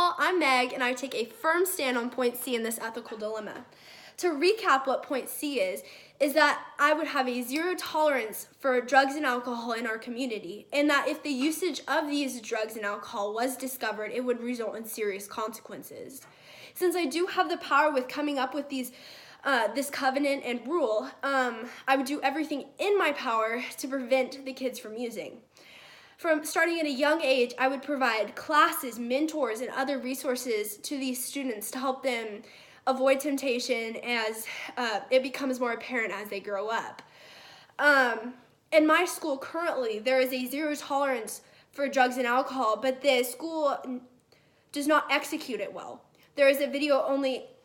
all, I'm Meg, and I take a firm stand on point C in this ethical dilemma. To recap what point C is that I would have a zero tolerance for drugs and alcohol in our community, and that if the usage of these drugs and alcohol was discovered, it would result in serious consequences. Since I do have the power with coming up with this covenant and rule, I would do everything in my power to prevent the kids from using. From starting at a young age, I would provide classes, mentors, and other resources to these students to help them avoid temptation as it becomes more apparent as they grow up. In my school currently, there is a zero tolerance for drugs and alcohol, but the school does not execute it well. There is a video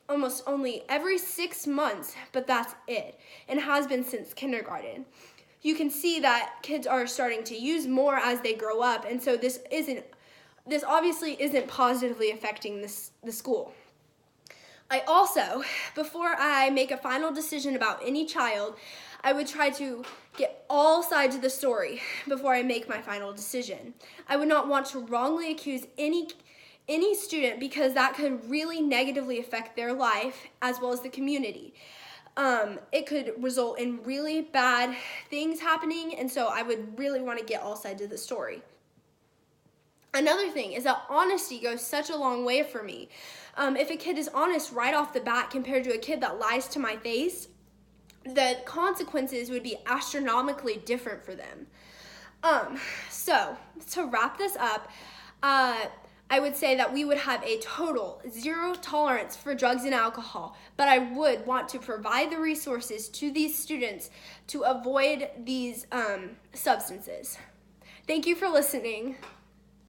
almost only every 6 months, but that's it, and has been since kindergarten. You can see that kids are starting to use more as they grow up, and so this obviously isn't positively affecting the school. I also, before I make a final decision about any child, I would try to get all sides of the story before I make my final decision. I would not want to wrongly accuse any student because that could really negatively affect their life as well as the community. It could result in really bad things happening, and so I would really want to get all sides of the story. Another thing is that honesty goes such a long way for me. If a kid is honest right off the bat compared to a kid that lies to my face, the consequences would be astronomically different for them. So to wrap this up, I would say that we would have a total zero tolerance for drugs and alcohol, but I would want to provide the resources to these students to avoid these substances. Thank you for listening.